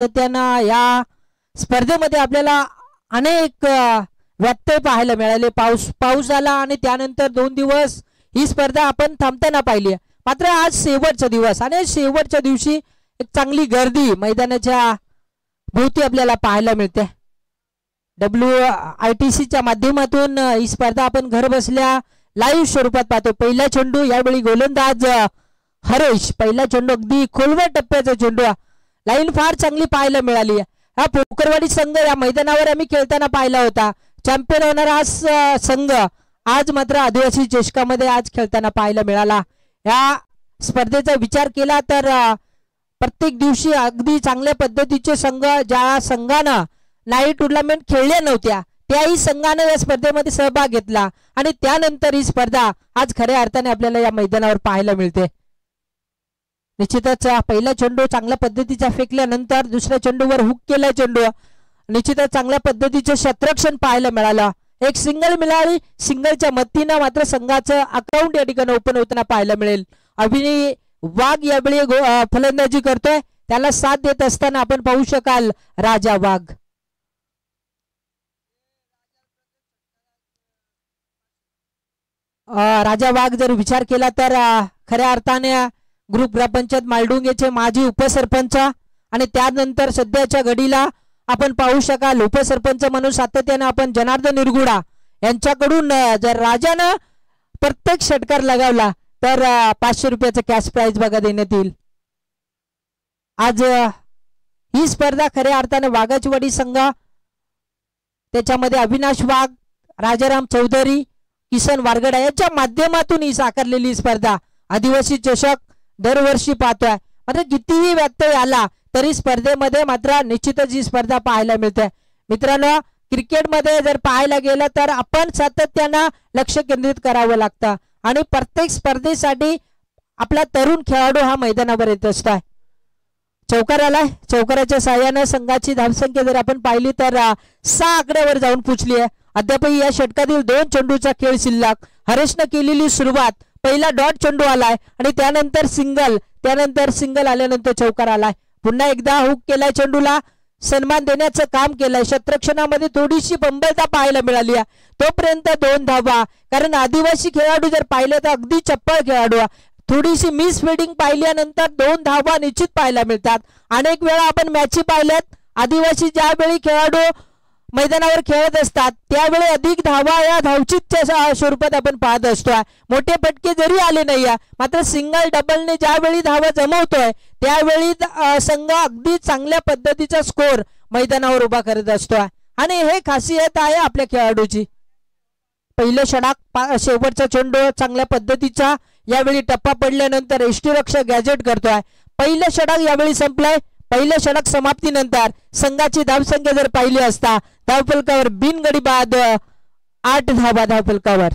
त्यांना या स्पर्धेमध्ये आपल्याला अनेक व्यत्यय पाहायला मिळाले। पाऊस झाला आणि त्यानंतर 2 दिवस ही स्पर्धा आपण थांबताना पाहिली। मात्र आज शेवटचा दिवस आणि शेवटच्या दिवशी एक चांगली गर्दी मैदानाच्या भोवती आपल्याला पाहायला मिळते। WITCच्या माध्यमातून ही स्पर्धा आपण घर बसल्या लाईव्ह स्वरूपात पाहतो। पहिला चेंडू यावेळी गोलंदाज हरेश, पहिला चेंडू अगदी खोलवर टप्प्याचा चेंडू, लाईन फार चांगली पाहायला मिळाली। हा पोकरवाडी संघ या मैदानावर आम्ही खेळताना पाहिला होता। चॅम्पियन होणारा हा संघ आज मात्र आदिवासी चषकामध्ये आज खेळताना पाहायला मिळाला। या स्पर्धेचा विचार केला तर प्रत्येक दिवशी अगदी चांगल्या पद्धतीचे संघ, ज्या संघानं नाईट टुर्नामेंट खेळल्या नव्हत्या त्याही संघाने या स्पर्धेमध्ये सहभाग घेतला आणि त्यानंतर ही स्पर्धा आज खऱ्या अर्थाने आपल्याला या मैदानावर पाहायला मिळते। निश्चितच पहिला चेंडू चांगल्या पद्धतीचा फेकल्यानंतर दुसऱ्या चेंडूवर हुक केला चेंडू, निश्चितच चांगल्या पद्धतीचे क्षेत्ररक्षण पाहायला मिळालं। एक सिंगल मिळाली, सिंगलच्या मदतीने मात्र संघाचं अकाउंट या ठिकाणी ओपन होताना पाहायला मिळेल। अभिनय वाघ यावेळी फलंदाजी करतोय, त्याला साथ देत असताना आपण पाहू शकाल राजा वाघ। राजा वाघ जर विचार केला तर खऱ्या अर्थाने ग्रुप ग्रामपंचायत मालडुंगेचे माजी उपसरपंच आणि त्यानंतर सध्याच्या घडीला आपण पाहू शकाल उपसरपंच म्हणून सातत्याने आपण जनार्दन निरगुडा यांच्याकडून जर राजानं प्रत्येक षटकार लगावला तर 500 रुपयाचं कॅश प्राइज बघा देण्यात येईल। आज ही स्पर्धा खऱ्या अर्थाने वाघाचीवाडी संघ, त्याच्यामध्ये अविनाश वाघ, राजाराम चौधरी, किसन वारगडा यांच्या माध्यमातून ही साकारलेली स्पर्धा आदिवासी चषक दरवर्षी पाहतोय। मात्र कितीही व्यत्यय आला तरी स्पर्धेमध्ये मात्र निश्चितच ही स्पर्धा पाहायला मिळते। मित्रांनो, क्रिकेटमध्ये जर पाहायला गेलं तर आपण सातत्यानं लक्ष केंद्रित करावं लागतं आणि प्रत्येक स्पर्धेसाठी आपला तरुण खेळाडू हा मैदानावर येत असतो। चौकार आलाय, चौकाराच्या साहाय्याने संघाची धावसंख्या जर आपण पाहिली तर 6 आकड्यावर जाऊन पोहोचली आहे। अद्यापही या षटकातील 2 चेंडूचा खेळ शिल्लक। हरेशने केलेली सुरुवात, पहिला डॉट चेंडू आलाय आणि त्यानंतर सिंगल आल्यानंतर चौकार आलाय। पुन्हा एकदा हुक केलाय, चेंडूला सन्मान देण्याचं काम केलंय। क्षेत्ररक्षणामध्ये थोडीशी बंबलता पाहायला मिळाली आहे, तोपर्यंत 2 धावा। कारण आदिवासी खेळाडू जर पाहिले तर अगदी चप्पळ खेळाडू, थोडीशी मिस फिल्डिंग पाहिल्यानंतर 2 धावा निश्चित पाहायला मिळतात। अनेक वेळा आपण मॅची पाहिल्यात, आदिवासी ज्यावेळी खेळाडू मैदानावर खेळत असतात त्यावेळी अधिक धावा या धावचितच्या स्वरूपात आपण पाहत असतो। मोठे फटके जरी आले नाही, मात्र सिंगल डबलने ज्यावेळी धावा जमवतोय त्यावेळी संघ अगदी चांगल्या पद्धतीचा स्कोर मैदानावर उभा करत असतो आणि हे खासियत आहे आपल्या खेळाडूची। पहिलं षटक, शेवटचा चेंडू चांगल्या पद्धतीचा, यावेळी टप्पा पडल्यानंतर यष्टीरक्षक गॅजेट करतोय। पहिलं षटक यावेळी संपलंय। पहिल्या षटक समाप्तीनंतर संघाची धावसंख्या जर पाहिली असता धावफलकावर बिनगडी बाद 8 धावा धावफलकावर।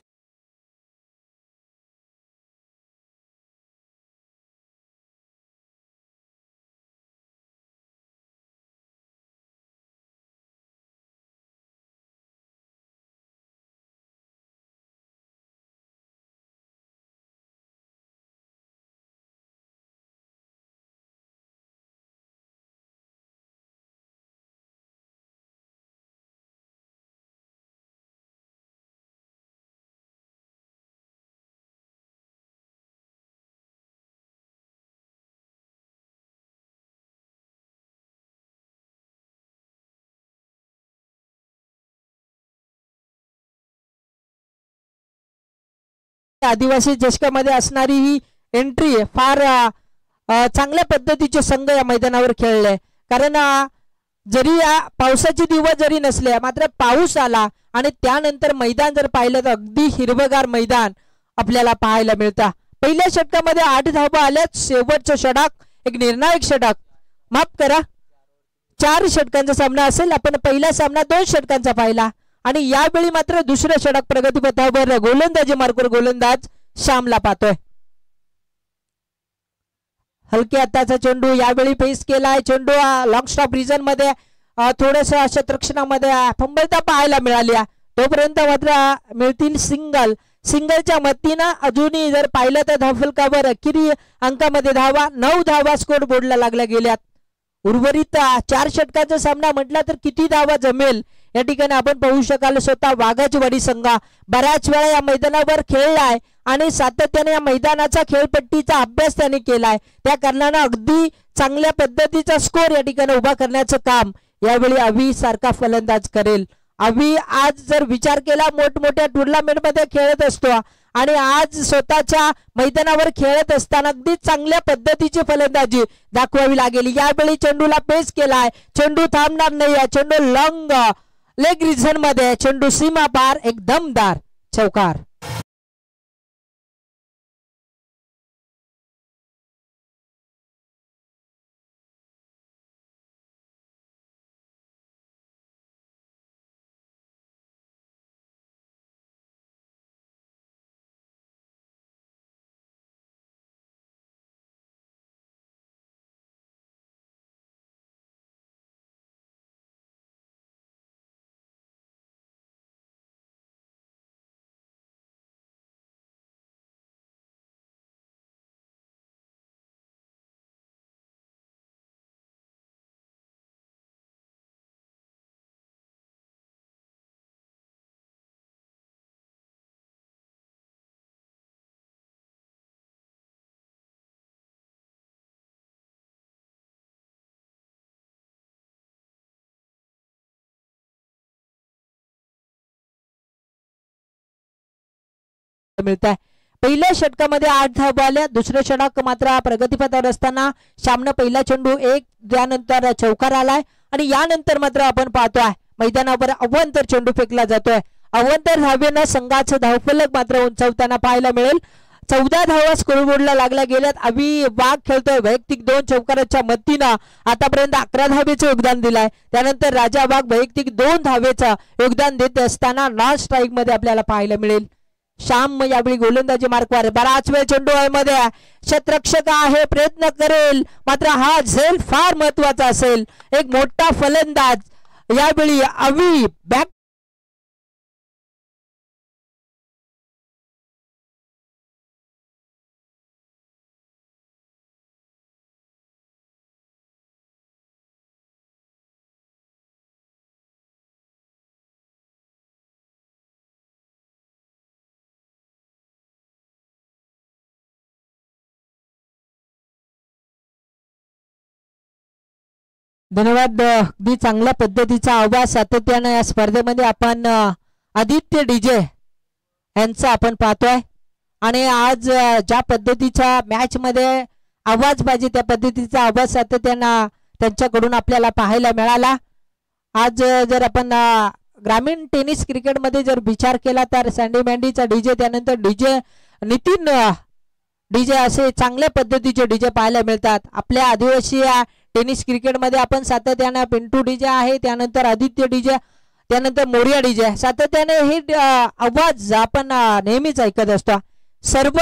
आदिवासी चषकामध्ये असणारी ही एंट्री फार चांगल्या पद्धतीचे संघ या मैदानावर खेळले। कारण जरी या पावसाचे दिवस जरी नसले मात्र पाऊस आला आणि त्यानंतर मैदान जर पाहिलं तर अगदी हिरवगार मैदान आपल्याला पाहायला मिळतं। पहिल्या षटकामध्ये 8 धावा आल्यात। शेवटचं षटक एक निर्णायक षटक, माफ करा 4 षटकांचा सामना असेल। आपण पहिला सामना 2 षटकांचा पाहिला आणि यावेळी मात्र दुसरं षटक प्रगतीपथावर गोलंदाजी मार्कवर गोलंदाज श्यामला पाहतोय। हलके हाताचा चेंडू यावेळी फेस केलाय। चेंडू लॉंग स्टॉप रिजन मध्ये थोडस क्षेत्ररक्षणामध्ये फंबलता पाहायला मिळाली, तोपर्यंत मात्र मिळतील सिंगलच्या मदतीनं अजूनही जर पाहिलं तर धावफलकावर अखेरी अंकामध्ये धावा 9 धावा स्कोर बोर्डला लागल्या गेल्यात। उर्वरित 4 षटकाचा सामना म्हटला तर किती धावा जमेल या ठिकाणी आपण पाहू शकाल. स्वतः वाघाचीवाडी संघ बऱ्याच वेळा या मैदानावर खेळलाय आणि सातत्याने या मैदानाचा खेळपट्टीचा अभ्यास त्यांनी केलाय. त्या कारणाने अगदी चांगल्या पद्धतीचा स्कोर या ठिकाणी उभा करण्याचं काम यावेळी अवी सारखा फलंदाज करेल. अवी आज जर विचार केला मोठमोठ्या टुर्नामेंट मध्ये खेळत असतो आणि आज स्वतःच्या मैदानावर खेळत असताना अगदी चांगल्या पद्धतीची फलंदाजी दाखवावी लागेल. यावेळी चेंडूला पेस केलाय, चेंडू थांबणार नाही. चेंडू लॉंग लेग रिजन मध्ये, चेंडू सीमा पार, एक दमदार चौकार. मिळत आहे. पहिल्या षटकामध्ये 8 धावा आल्या. दुसऱ्या षटक मात्र प्रगतीपथावर असताना श्यामनं पहिला चेंडू 1 त्यानंतर चौकार आलाय आणि यानंतर मात्र आपण पाहतोय मैदानावर अवंतर चेंडू फेकला जातोय. अवंतर धावेनं संघाचं धावफलक मात्र उंचावताना पाहायला मिळेल. 14 धावा स्कोरबोर्डला लागल्या गेल्यात. अवी वाघ खेळतोय वैयक्तिक 2 चौकाराच्या मदतीनं आतापर्यंत 11 धावेचं योगदान दिलाय. त्यानंतर राजा वाघ वैयक्तिक 2 धावेचं योगदान देत असताना नॉन स्ट्राईक मध्ये आपल्याला पाहायला मिळेल. श्याम यावेळी गोलंदाजी मार्कवर बराच वेळ चेंडू मध्ये क्षेत्ररक्षक आहे, प्रयत्न करेल मात्र हा झेल फार महत्वाचा असेल. एक मोठा फलंदाज यावेळी अवी बॅक धन्यवाद. अगदी चांगल्या पद्धतीचा आवाज सातत्याने या स्पर्धेमध्ये आपण आदित्य डीजे यांचा आपण पाहतोय आणि आज ज्या पद्धतीच्या मॅच मध्ये आवाज पाहिजे त्या पद्धतीचा आवाज सातत्याने त्यांच्याकडून आपल्याला पाहायला मिळाला. आज जर आपण ग्रामीण टेनिस क्रिकेट मध्ये जर विचार केला तर सँडी मँडीचा डीजे, त्यानंतर डीजे नितीन डीजे असे चांगल्या पद्धतीचे डीजे पाहायला मिळतात. आपल्या आदिवासी टेनिस क्रिकेट मध्ये आपण सातत्याने पिंटू डीजे आहे, त्यानंतर आदित्य डीजे, त्यानंतर मोरिया डीजे, सातत्याने हे आवाज आपण नेहमीच ऐकत असतो. सर्व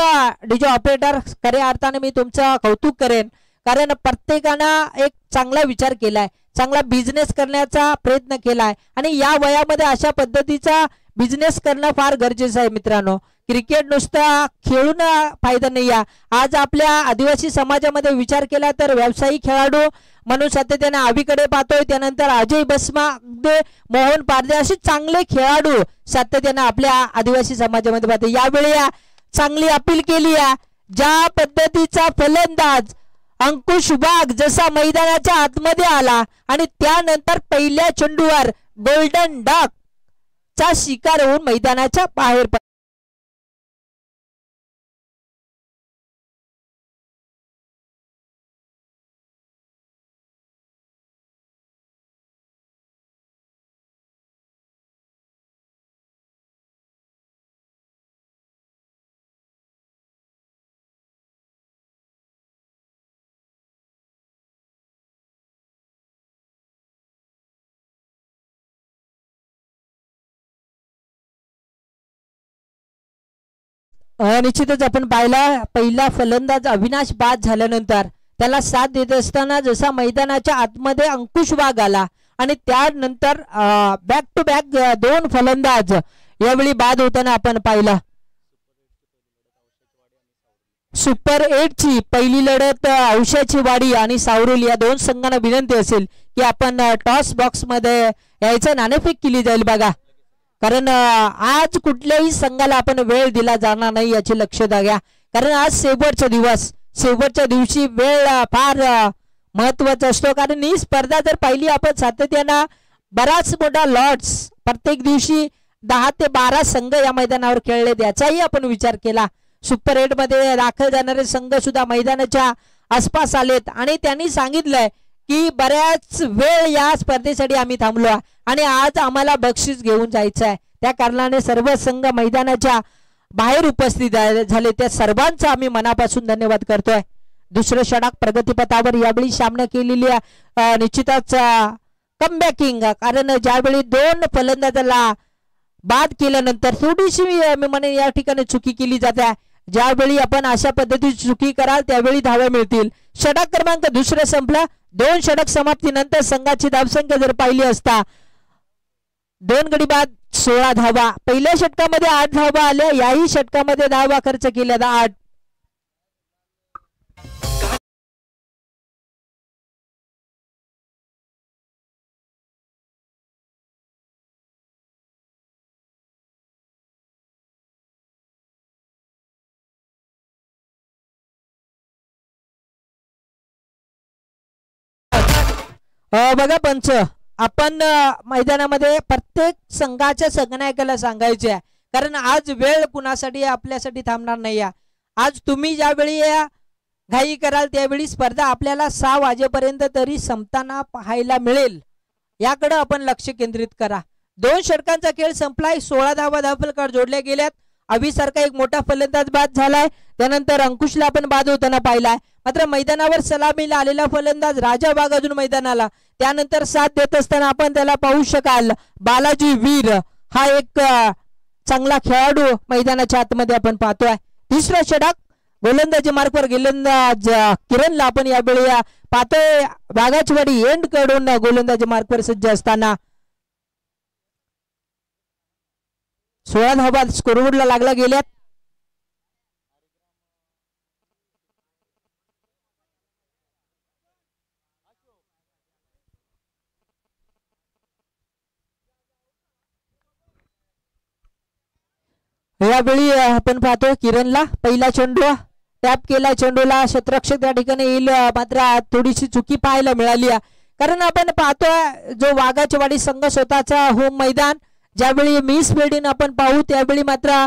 डीजे ऑपरेटर खऱ्या अर्थाने मी तुमचं कौतुक करेन, कारण प्रत्येकानं एक चांगला विचार केलाय, चांगला बिझनेस करण्याचा प्रयत्न केलाय आणि या वयामध्ये अशा पद्धतीचा बिझनेस करणं फार गरजेचं आहे. मित्रांनो, क्रिकेट नुसता खेळून फायदा नाही आहे. आज आपल्या आदिवासी समाजामध्ये विचार केला तर व्यावसायिक खेळाडू म्हणून सातत्याने आवीकडे पाहतोय, त्यानंतर अजय बसमा, मोहन पारदे असे चांगले खेळाडू सातत्याने आपल्या आदिवासी समाजामध्ये पाहतो. यावेळी चांगली अपील केली आहे. ज्या पद्धतीचा फलंदाज अंकुश वाघ जसा मैदानाच्या आतमध्ये आला आणि त्यानंतर पहिल्या चेंडूवर गोल्डन डक चा शिकार होऊन मैदानाच्या बाहेर निश्चितच आपण पाहिला. पहिला फलंदाज अविनाश बाद झाल्यानंतर त्याला साथ देत असताना जसा मैदानाच्या आतमध्ये अंकुश वाघ आला आणि त्यानंतर बॅक टू बॅक 2 फलंदाज यावेळी बाद होताना आपण पाहिला. सुपर 8 ची पहिली लढत औशाची वाडी आणि सावरुल या दोन संघांना विनंती असेल की आपण टॉस बॉक्स मध्ये यायचं नाणेफेक केली जाईल बघा, कारण आज कुठल्याही संघाला आपण वेळ दिला जाणार नाही याची लक्षात घ्या, कारण आज शेवटचा दिवस, शेवटच्या दिवशी वेळ फार महत्वाचा असतो, कारण ही स्पर्धा जर पाहिली आपण सातत्यानं बराच मोठा लॉट्स प्रत्येक दिवशी 10 ते 12 संघ या मैदानावर खेळले याचाही आपण विचार केला। सुपर 8 मध्ये दाखल जाणारे संघ सुद्धा मैदानाच्या आसपास आलेत आणि त्यांनी सांगितलंय की बऱ्याच वेळ या स्पर्धेसाठी आम्ही थांबलो आणि आज आम्हाला बक्षीस घेऊन जायचं आहे, त्या कारणाने सर्व संघ मैदानाच्या बाहेर उपस्थित झाले, त्या सर्वांचा आम्ही मनापासून धन्यवाद करतोय। दुसरं षटक प्रगतीपथावर यावेळी सामना केलेली निश्चितच कमबॅकिंग, कारण ज्यावेळी दोन फलंदाजाला बाद केल्यानंतर थोडीशी मी म्हणेन या ठिकाणी चुकी केली जाते, ज्यावेळी आपण अशा पद्धतीची चुकी कराल त्यावेळी धावा मिळतील। षटक क्रमांक दुसरं संपला, 2 षटक समाप्तीनंतर संघाची धावसंख्या जर पाहिली असता 2 गडी बाद 16 धावा, पहिल्या षटकामध्ये 8 धावा आल्या, याही षटकामध्ये धावा खर्च केल्या 8। बघा पंच, आपण मैदानामध्ये प्रत्येक संघाच्या संघनायकाला सांगायचे आहे, कारण आज वेळ कुणासाठी आपल्यासाठी थांबणार नाही आहे। आज तुम्ही ज्यावेळी घाई कराल त्यावेळी स्पर्धा आपल्याला 6 वाजेपर्यंत तरी संपताना पाहायला मिळेल, याकडे आपण लक्ष केंद्रित करा। 2 षटकांचा खेळ संपलाय, 16 धावा धावफलकावर जोडल्या गेल्यात, अभिसारखा एक मोठा फलंदाज बाद झालाय, त्यानंतर अंकुशला आपण बाद होताना पाहिलाय, मात्र मैदानावर सलामीला आलेला फलंदाज राजा वाघ अजून मैदानाला, त्यानंतर साथ देत असताना आपण त्याला पाहू शकाल बालाजी वीर हा एक चांगला खेळाडू मैदानाच्या आतमध्ये आपण पाहतोय। तिसरा षटक गोलंदाजी मार्कवर गोलंदाज किरणला आपण यावेळी पाहतोय, वाघाचवाडी एंड कडून गोलंदाजी मार्कवर सज्ज असताना 16 धावा स्कोरबोर्डला लागला गेल्यात। यावेळी आपण पाहतो किरणला पहिला चेंडू टॅप केला, चेंडूला क्षेत्ररक्षक त्या ठिकाणी येईल, मात्र थोडीशी चुकी पाहायला मिळाली, कारण आपण पाहतोय जो वाघाचवाडी संघ स्वतःचा होम मैदान, ज्यावेळी मिस फिल्डिंग आपण पाहू त्यावेळी मात्र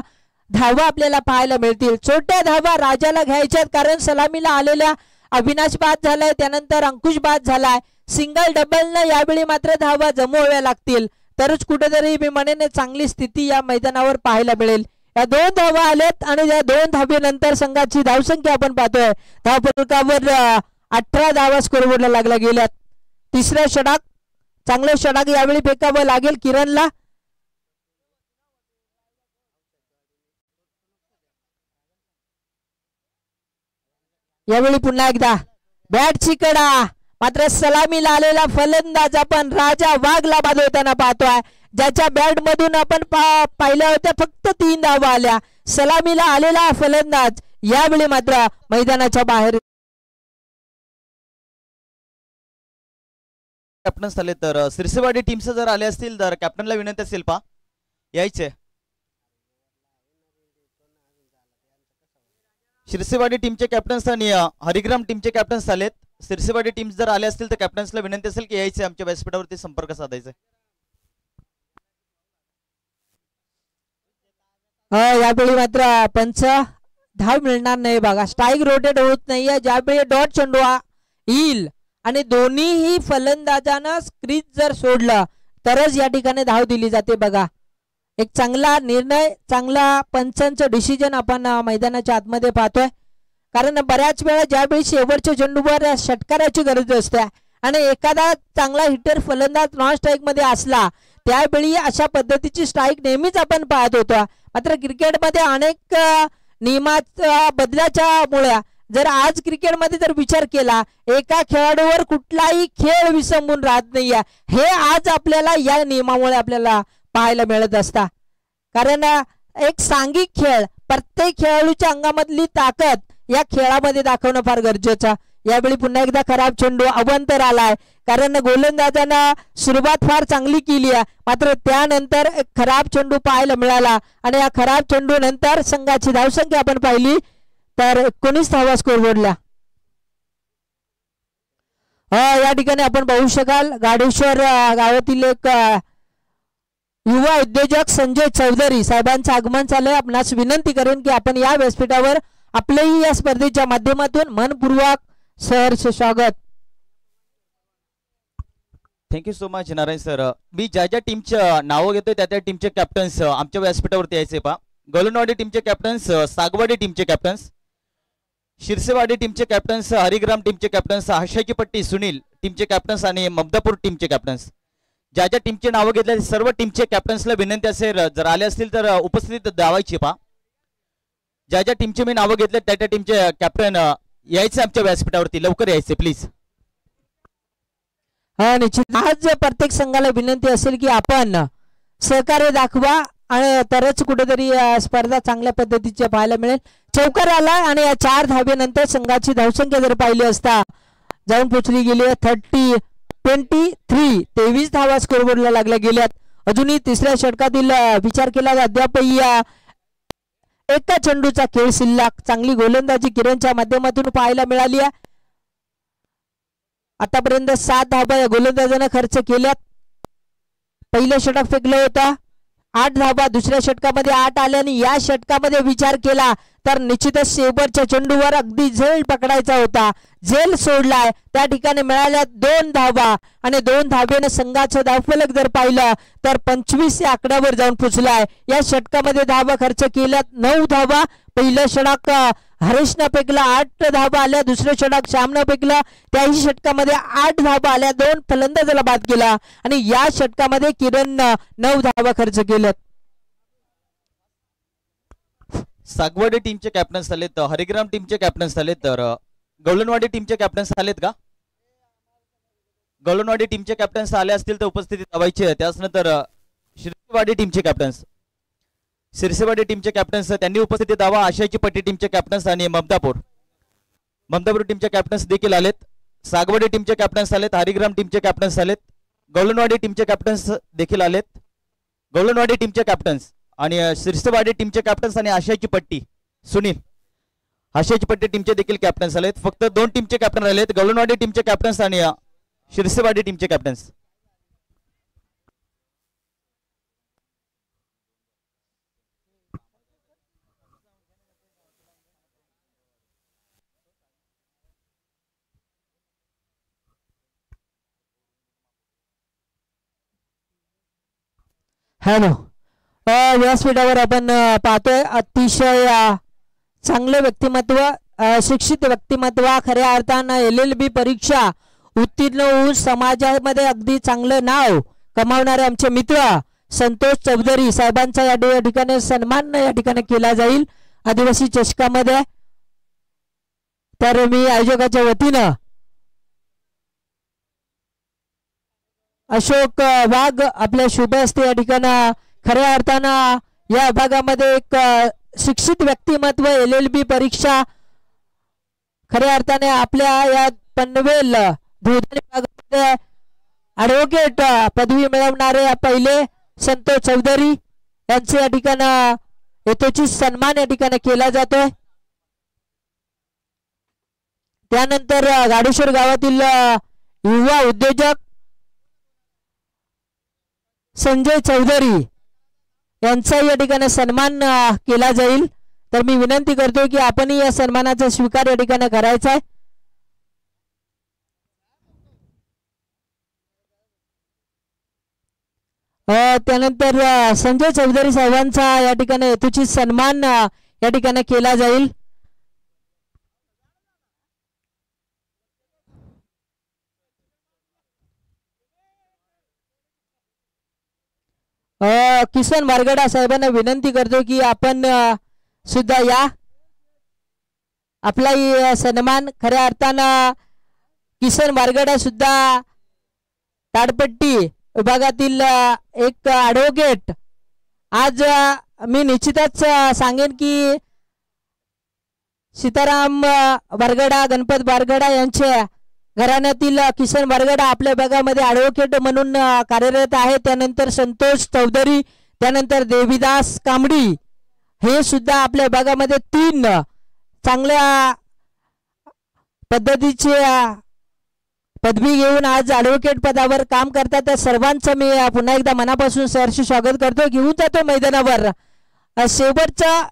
धावा आपल्याला पाहायला मिळतील, छोट्या धावा राजाला घ्यायच्यात, कारण सलामीला आलेल्या अविनाश बाद झालाय, त्यानंतर अंकुश बाद झालाय, सिंगल डबल न यावेळी मात्र धावा जमवाव्या लागतील, तरच कुठेतरी मी म्हणेन चांगली स्थिती या मैदानावर पाहायला मिळेल। या 2 धावा आल्यात आणि या 2 धावेनंतर संघाची धावसंख्या आपण पाहतोय धावफलकावर 18 धावा स्कोरबोर्डला लागला गेल्यात। तिसरा षटक, चांगलं षटक यावेळी फेकावं लागेल किरणला, यावेळी पुन्हा एकदा बॅटची कडा, मात्र सलामीला आलेला फलंदाज आपण राजा वाघला बाद होताना पाहतोय, ज्याच्या बॅट मधून आपण पाहिल्या होत्या फक्त 3 धावा आल्या, सलामीला आलेला फलंदाज यावेळी मात्र मैदानाच्या बाहेर। कॅप्टन झाले तर सिरसेवाडी टीमचे जर आले असतील तर कॅप्टनला विनंती असेल पा यायचे। सिरसेवाडी टीमचे कॅप्टन्स आणि हरिग्राम टीमचे कॅप्टन्स आलेत, सिरसेवाडी टीम जर आले असतील तर कॅप्टन्सला विनंती असेल की यायचे, आमच्या व्यासपीठावरती संपर्क साधायचा। यावेळी मात्र पंच धाव मिळणार नाही बघा, स्ट्राईक रोटेट होत नाहीये, ज्यावेळी डॉट चेंडू येईल आणि दोन्हीही फलंदाजांना क्रीज जर सोडलं तरच या ठिकाणी धाव दिली जाते बघा। एक चांगला निर्णय, चांगला पंचांचं डिसिजन आपण मैदानाच्या आतमध्ये पाहतोय, कारण बऱ्याच वेळा ज्यावेळी शेवटच्या चेंडूवर षटकाराची गरज असते आणि एखादा चांगला हिटर फलंदाज नॉन स्ट्राईक मध्ये असला त्यावेळी अशा पद्धतीची स्ट्राईक नेहमीच आपण पाहत होतो, मात्र क्रिकेटमध्ये अनेक नियमाच्या बदलाच्या मुळे जर आज क्रिकेटमध्ये जर विचार केला एका खेळाडूवर कुठलाही खेळ विसंबून राहत नाहीये, हे आज आपल्याला या नियमामुळे आपल्याला पाहायला मिळत असता, कारण एक सांघिक खेळ, प्रत्येक खेळाडूच्या अंगामधली ताकद या खेळामध्ये दाखवणं फार गरजेचं. यावेळी पुन्हा एकदा खराब चेंडू अवंतर आलाय, कारण गोलंदाजांना सुरुवात फार चांगली केली आहे, मात्र त्यानंतर एक खराब चेंडू पाहायला मिळाला आणि या खराब चेंडू नंतर संघाची धावसंख्या आपण पाहिली तर 19 धावा स्कोरबोर्डला. या ठिकाणी आपण पाहू शकाल गाडेश्वर गावातील एक युवा उद्योजक संजय चौधरी साहेबांचं आगमन झालंय. आपणास विनंती करेन की आपण या व्यासपीठावर आपलेही या स्पर्धेच्या माध्यमातून मनपूर्वक सहर्ष स्वागत. Thank you so much Narayan sir. मी ज्या ज्या टीमचं नावं घेतोय त्या त्या टीमचे कॅप्टन्स आमच्या व्यासपीठावरती यायचे पहा. गलनवाडी टीमचे कॅप्टन्स, सागवाडी टीमचे कॅप्टन्स, शिरसेवाडी टीमचे कॅप्टन्स, हरिग्राम टीमचे कॅप्टन्स, आशाची पट्टी सुनील टीमचे कॅप्टन्स आणि ममदापूर टीमचे कॅप्टन्स. ज्या ज्या टीमचे नावं घेतले सर्व टीमचे कॅप्टन्सला विनंती असेल जर आले असतील तर उपस्थिती दावायची पहा. ज्या ज्या टीमचे मी नावं घेतले त्या त्या टीमचे कॅप्टन यायचे आमच्या व्यासपीठावरती, लवकर यायचे प्लीज. हा निश्चित. आज प्रत्येक संघाला विनंती असेल की आपण सहकार्य दाखवा आणि तरच कुठेतरी स्पर्धा चांगल्या पद्धतीची पाहायला मिळेल. चौकार आला आणि या 4 धावेनंतर संघाची धावसंख्या जर पाहिली असता जाऊन पोचली गेली 23 धावा स्कोरबोर्डला लागल्या गेल्यात. अजूनही तिसऱ्या षटकातील विचार केला अद्यापही एका चेंडूचा खेळ शिल्लक. चांगली गोलंदाजी किरणच्या माध्यमातून पाहायला मिळाली आहे. आतापर्यंत 7 धावा या गोलंदाजाने खर्च केल्यात. पहिलं षटक फेकलं होतं 8 धावा, दुसऱ्या षटकामध्ये 8 आल्याने या षटकामध्ये विचार केला तर निश्चितच शेवटच्या चेंडूवर अगदी झेल पकडायचा होता, झेल सोडलाय. त्या ठिकाणी मिळाल्या 2 धावा आणि 2 धावेने संघाचं धावफलक जर पाहिलं तर 25 या आकड्यावर जाऊन पोचलाय. या षटकामध्ये धावा खर्च केल्यात 9 धावा. पहिलं षटक हरीशनं फेकलं 8 धावा आल्या, दुसरं षटक श्यामनं फेकलं त्याही षटकामध्ये 8 धावा आल्या, 2 फलंदाजाला बाद केला आणि या षटकामध्ये किरणनं 9 धावा खर्च केल्यात. सागवाडी टीमचे कॅप्टन्स आलेत, हरिग्राम टीमचे कॅप्टन्स आलेत, तर गवळणवाडी टीमचे कॅप्टन्स आलेत का? गवळणवाडी टीमचे कॅप्टन्स आले असतील तर उपस्थिती दावायची आहे. त्याचनंतर शिरसेवाडी टीमचे कॅप्टन्स, सिरसेवाडी टीमचे कॅप्टन्स त्यांनी उपस्थिती दावा. आशाची पट्टी टीमचे कॅप्टन्स आणि ममदापूर टीमचे कॅप्टन्स देखील आलेत. सागवाडी टीमचे कॅप्टन्स आलेत, हरिग्राम टीमचे कॅप्टन्स आलेत, गवळणवाडी टीमचे कॅप्टन्स देखील आलेत. गवळणवाडी टीमचे कॅप्टन्स आणि सिरसेवाडी टीमचे कॅप्टन्स आणि आशाची पट्टी सुनील आशाची पट्टी टीमचे देखील कॅप्टन्स आलेत. फक्त 2 टीमचे कॅप्टन राहिलेत, गवळणवाडी टीमचे कॅप्टन्स आणि शिरसेवाडी टीमचे कॅप्टन्स. हॅलो, व्यासपीठावर आपण पाहतोय अतिशय चांगले व्यक्तिमत्व, शिक्षित व्यक्तिमत्व, खऱ्या अर्थानं LLB परीक्षा उत्तीर्ण होऊन समाजामध्ये अगदी चांगलं नाव कमावणारे आमचे मित्र संतोष चौधरी साहेबांचा या ठिकाणी सन्मान या ठिकाणी केला जाईल आदिवासी चषकामध्ये. तर मी आयोजकाच्या वतीनं अशोक वाघ आपल्या शुभ हस्ते या ठिकाणी खऱ्या अर्थानं या विभागामध्ये एक शिक्षित व्यक्तिमत्व LLB परीक्षा खऱ्या अर्थाने आपल्या या पनवेल विभागामध्ये ॲडव्होकेट पदवी मिळवणारे पहिले संतोष चौधरी यांचे या ठिकाणी यथोचित सन्मान या ठिकाणी केला जातोय. त्यानंतर गाडेश्वर गावातील युवा उद्योजक संजय चौधरी यांचा या ठिकाणी सन्मान केला जाईल. तर मी विनंती करतो की आपणही या सन्मानाचा स्वीकार या ठिकाणी करायचा आहे. त्यानंतर संजय चौधरी साहेबांचा या ठिकाणी यथोचित सन्मान या ठिकाणी केला जाईल. किसन वारगडा साहेबांना विनंती करतो की आपण सुद्धा या. आपला सन्मान खऱ्या अर्थानं किसन वारगडा सुद्धा ताडपट्टी विभागातील एक ॲडव्होकेट. आज मी निश्चितच सांगेन की सीताराम बारगडा, गणपत बारगडा यांच्या घराण्यातील किसन बारगडा आपल्या भागामध्ये ॲडव्होकेट म्हणून कार्यरत आहे. त्यानंतर संतोष चौधरी, त्यानंतर देवीदास कांबडी हे सुद्धा आपल्या भागामध्ये 3 चांगल्या पद्धतीचे पदवी घेऊन आज ॲडव्होकेट पदावर काम करतात. त्या सर्वांचं मी पुन्हा एकदा मनापासून सहर्ष स्वागत करतो. घेऊन जातो मैदानावर शेवटचा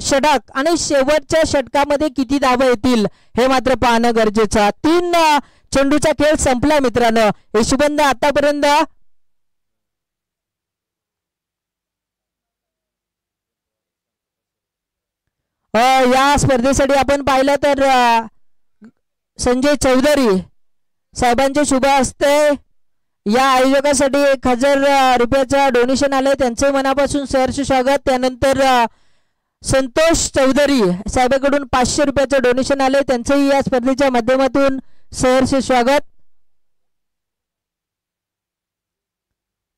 षटक आणि शेवटच्या षटकामध्ये किती धावा येतील हे मात्र पाहणं गरजेचं. 3 चेंडूचा खेळ संपला मित्रांनो. यशवंत आतापर्यंत या स्पर्धेसाठी आपण पाहिलं तर संजय चौधरी साहेबांचे शुभ हस्ते या आयोजकासाठी 1000 रुपयाचा डोनेशन आले, त्यांचे मनापासून सहर्ष स्वागत. त्यानंतर संतोष चौधरी साहेबांकडून 500 रुपयाचे डोनेशन आले, त्यांचेही या स्पर्धेच्या माध्यमातून सहर्ष स्वागत.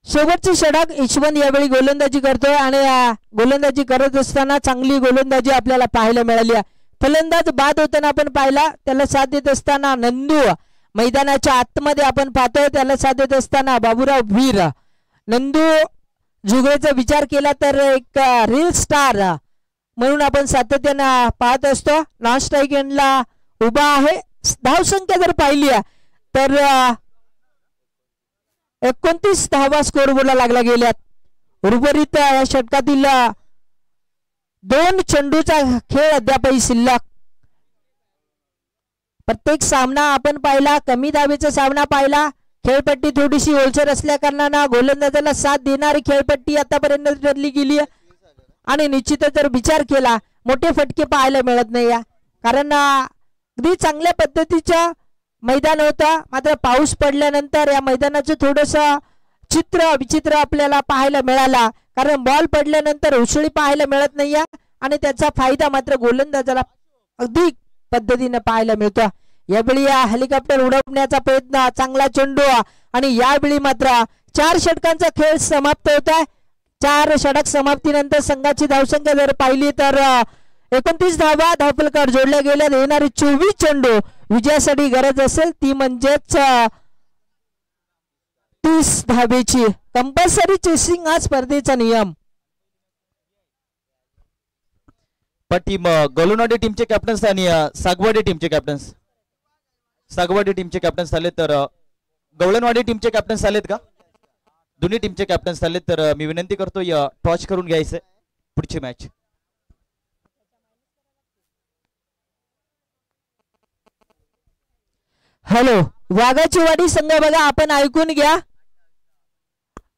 शेवटचे षटक यशवंत यावेळी गोलंदाजी करतोय आणि गोलंदाजी करत असताना चांगली गोलंदाजी आपल्याला पाहायला मिळाली. फलंदाज बाद होताना आपण पाहिला, त्याला साथ देत असताना नंदू मैदानाच्या आतमध्ये आपण पाहतोय, त्याला साथ देत असताना बाबूराव वीर. नंदू जुगळेचा विचार केला तर एक रील स्टार म्हणून आपण सातत्यानं पाहत असतो. नॉन स्ट्राईक एंडला उभा आहे. धावसंख्या जर पाहिली तर 29 धावा स्कोर बोला लागला गेल्यात. उर्वरित या षटकातील 2 चेंडूचा खेळ अद्यापही शिल्लक. प्रत्येक सामना आपण पाहिला, कमी धावेचा सामना पाहिला. खेळपट्टी थोडीशी ओलसर असल्या कारणानं गोलंदाजाला साथ देणारी खेळपट्टी आतापर्यंत ठरली गेली आणि निश्चितच जर विचार केला मोठे फटके पाहायला मिळत नाही कारण अगदी चांगल्या पद्धतीच्या मैदान होता. मात्र पाऊस पडल्यानंतर या मैदानाचं थोडंसं चित्र विचित्र आपल्याला पाहायला मिळाला कारण बॉल पडल्यानंतर उसळी पाहायला मिळत नाही आणि त्याचा फायदा मात्र गोलंदाजाला अगदी पद्धतीने पाहायला मिळतो. यावेळी या हेलिकॉप्टर उडवण्याचा प्रयत्न, चांगला चेंडू आणि यावेळी मात्र 4 षटकांचा खेळ समाप्त होत आहे. 4 षटक समाप्तीनंतर संघाची धावसंख्या जर पाहिली तर 29 धावा धावफलकावर जोडल्या गेल्या. येणारी 24 चेंडू विजयासाठी गरज असेल ती म्हणजेच 30 धावेची. कंपल्सरी चेसिंग हा स्पर्धेचा नियम. टीम गोलंदाजी टीमचे कॅप्टन्स आणि सागवाडी टीमचे कॅप्टन्स. सागवाडी टीमचे कॅप्टन्स आले तर गवळणवाडी टीमचे कॅप्टन्स आलेत का? दोन्ही टीमचे कॅप्टन्स आलेत तर मी विनंती करतो टॉच करून घ्यायचंय पुढची मॅच. हॅलो, वाघाची वाडी संघ बघा, आपण ऐकून घ्या.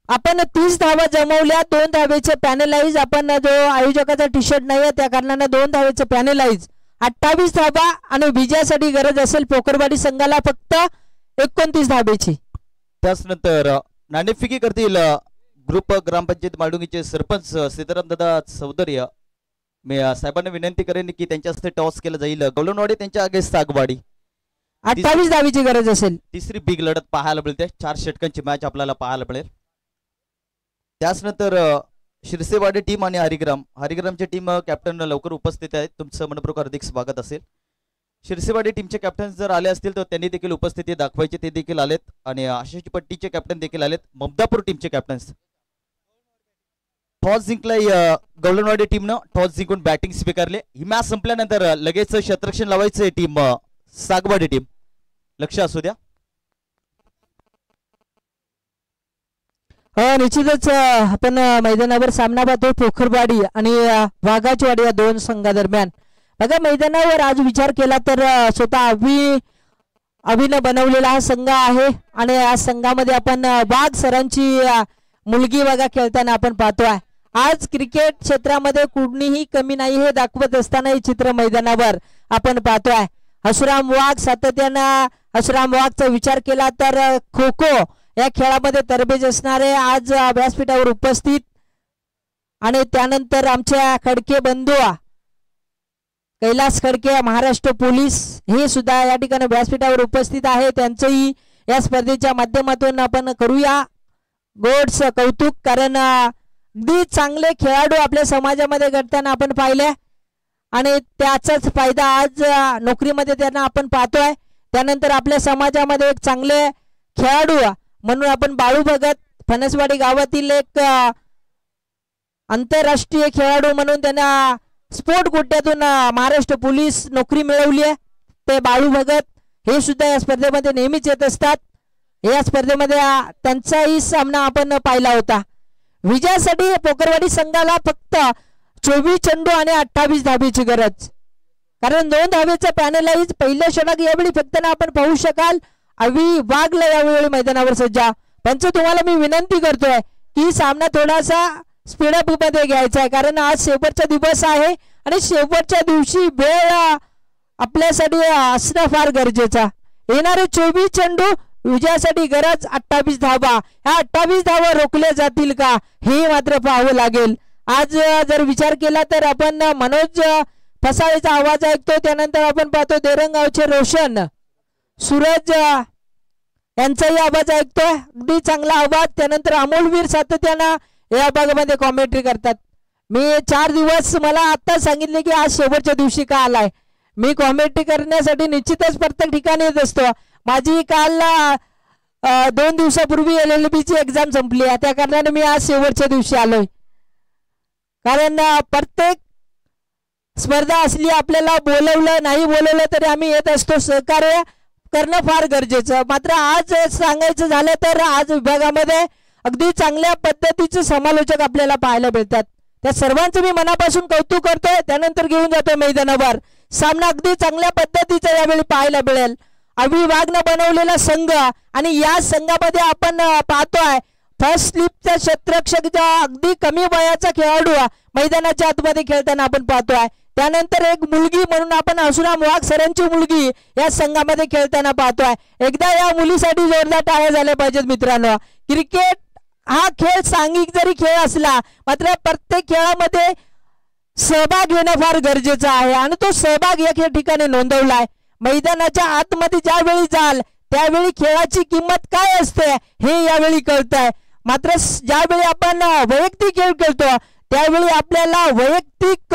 आपण 30 धावा जमवल्या, 2 धावेचे पॅनलाइज. आपण जो आयोजकाचा टी शर्ट नाही त्या कारणाने 2 धावेचे पॅनलाइज. 28 धावा आणि विजयासाठी गरज असेल पोकरवाडी संघाला फक्त 29 धावेची. त्यानंतर नाणेफेकी करतील ग्रुप ग्रामपंचायत माडुंगीचे सरपंच सीताराम दादा चौधरी. मी साहेबांना विनंती करेन की त्यांच्या हस्ते टॉस केलं जाईल. गवळणवाडी त्यांच्या आगे सागवाडी. 28 धावेची गरज असेल. तिसरी बिग लढत पाहायला मिळते. 4 षटकांची मॅच आपल्याला पाहायला मिळेल. त्यानंतर शिरसेवाडी टीम आणि हरिग्रामची टीम कॅप्टन लवकर उपस्थित आहेत. तुमचं मनपूर्वक हार्दिक स्वागत असेल. शिरसेवाडी टीमचे कॅप्टन जर आले असतील तर त्यांनी देखील उपस्थिती दाखवायची, ते देखील आलेत. आणि आशिष पट्टीचे कॅप्टन देखील आलेत. ममदापूर टीमचे कॅप्टन्स. टॉस जिंकलाय गवळणवाडी टीमनं. टॉस जिंकून बॅटिंग स्वीकारले. ही मॅच संपल्यानंतर लगेच क्षेत्ररक्षण लावायचं टीम सागवाडी टीम. लक्ष असू द्या. निश्चितच आपण मैदानावर सामना पाहतो पोखरवाडी आणि वाघाची वाडी या 2 संघादरम्यान. बघा मैदानावर आज विचार केला तर स्वतः अभिनव बनवलेला हा संघ आहे आणि या संघामध्ये आपण वाघ सरांची मुलगी बघा खेळताना आपण पाहतोय. आज क्रिकेट क्षेत्रामध्ये कुणीही कमी नाही हे दाखवत असताना हे चित्र मैदानावर आपण पाहतोय. हसुराम वाघ सातत्यानं हसुराम वाघचा विचार केला तर खो खो या खेळामध्ये तरबेज असणारे आज व्यासपीठावर उपस्थित. आणि त्यानंतर आमच्या खडके बंधू कैलास खडके महाराष्ट्र पोलीस हे सुद्धा या ठिकाणी व्यासपीठावर उपस्थित आहे. त्यांचंही या स्पर्धेच्या माध्यमातून आपण करूया गोड्स कौतुक कारण अगदी चांगले खेळाडू आपल्या समाजामध्ये घडताना आपण पाहिले आणि त्याचाच फायदा आज नोकरीमध्ये त्यांना आपण पाहतोय. त्यानंतर आपल्या समाजामध्ये एक चांगले खेळाडू म्हणून आपण बाळू भगत फणसवाडी गावातील एक आंतरराष्ट्रीय खेळाडू म्हणून त्यांना स्पोर्ट कोट्यातून महाराष्ट्र पोलीस नोकरी मिळवली आहे. ते बाळू भगत हे सुद्धा या स्पर्धेमध्ये नेहमीच येत असतात. या स्पर्धेमध्ये त्यांचाही सामना आपण पाहिला होता. विजयासाठी पोकरवाडी संघाला फक्त 24 चेंडू आणि 28 धाबेची गरज, कारण 2 धाबेचा पॅनलाइज पहिल्या षटक यावेळी फेकताना आपण पाहू शकाल. अवी वाघला यावेळी मैदानावर सज्जा. पंच तुम्हाला मी विनंती करतोय की सामना थोडासा स्पीडअप मध्ये घ्यायचा आहे, कारण आज शेवटचा दिवस आहे आणि शेवटच्या दिवशी वेळ आपल्यासाठी असणं फार गरजेचा. येणारे 24 चेंडू विजयासाठी गरज 28 धावा. ह्या 28 धावा रोखल्या जातील का हे मात्र पाहावं लागेल. आज जर विचार केला तर आपण मनोज फसाळेचा आवाज ऐकतो, त्यानंतर आपण पाहतो देरंगावचे रोशन सूरज यांचाही आवाज ऐकतोय, अगदी चांगला आवाज. त्यानंतर अमोलवीर सातत्यानं या भागामध्ये कॉमेंट्री करतात. मी 4 दिवस मला आता सांगितले की आज शेवटच्या दिवशी का आलाय. मी कॉमेंट्री करण्यासाठी निश्चितच प्रत्येक ठिकाणी येत असतो. माझी काल 2 दिवसापूर्वी LLB ची एक्झाम संपली आहे, त्या कारणाने मी आज शेवटच्या दिवशी आलोय. कारण प्रत्येक स्पर्धा असली आपल्याला बोलवलं नाही बोलवलं तरी आम्ही येत असतो. सहकार्य करणं फार गरजेचं. मात्र आज सांगायचं झालं तर आज विभागामध्ये अगदी चांगल्या पद्धतीचे समालोचक आपल्याला पाहायला मिळतात. त्या सर्वांचं मी मनापासून कौतुक करतोय. त्यानंतर घेऊन जातोय मैदानावर. सामना अगदी चांगल्या पद्धतीचा यावेळी पाहायला मिळेल. अभि वाघनं बनवलेला संघ आणि या संघामध्ये आपण पाहतोय फर्स्ट स्लिपचा क्षेत्ररक्षक जो अगदी कमी वयाचा खेळाडू मैदानाच्या आतमध्ये खेळताना आपण पाहतोय. त्यानंतर एक मुलगी म्हणून आपण हसुराम वाघ सरांची मुलगी या संघामध्ये खेळताना पाहतोय. एकदा या मुलीसाठी जोरदार टाळ्या झाल्या पाहिजेत मित्रांनो. क्रिकेट हा खेळ सांघिक जरी खेळ असला मात्र प्रत्येक खेळामध्ये सहभाग घेणं फार गरजेचं आहे आणि तो सहभाग या ठिकाणी नोंदवलाय. मैदानाच्या आतमध्ये ज्यावेळी जाल त्यावेळी खेळाची किंमत काय असते हे यावेळी कळतंय. मात्र ज्यावेळी आपण वैयक्तिक खेळ खेळतो त्यावेळी आपल्याला वैयक्तिक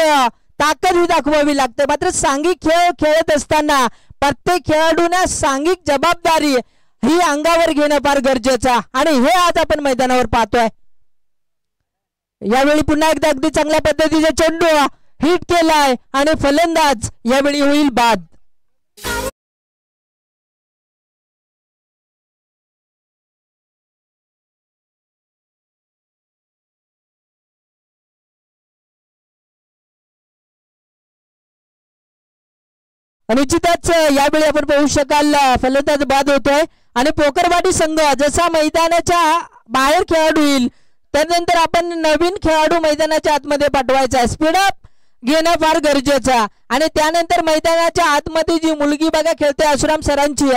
ताकद ही दाखवावी लागते. मात्र सांघिक खेळ खेळत असताना प्रत्येक खेळाडूने सांघिक जबाबदारी ही अंगावर घेणं फार गरजेचं आणि हे आज आपण मैदानावर पाहतोय. यावेळी पुन्हा एकदा अगदी चांगल्या पद्धतीचा चेंडू हिट केलाय आणि फलंदाज यावेळी होईल बाद. निश्चितच यावेळी आपण पाहू शकाल फलंदाज बाद होतोय आणि पोकरवाडी संघ जसा मैदानाच्या बाहेर खेळाडू येईल त्यानंतर आपण नवीन खेळाडू मैदानाच्या आतमध्ये पाठवायचा आहे. स्पीडअप घेणं फार गरजेचं आणि त्यानंतर मैदानाच्या आतमध्ये जी मुलगी बघा खेळते आशुराम सरांची,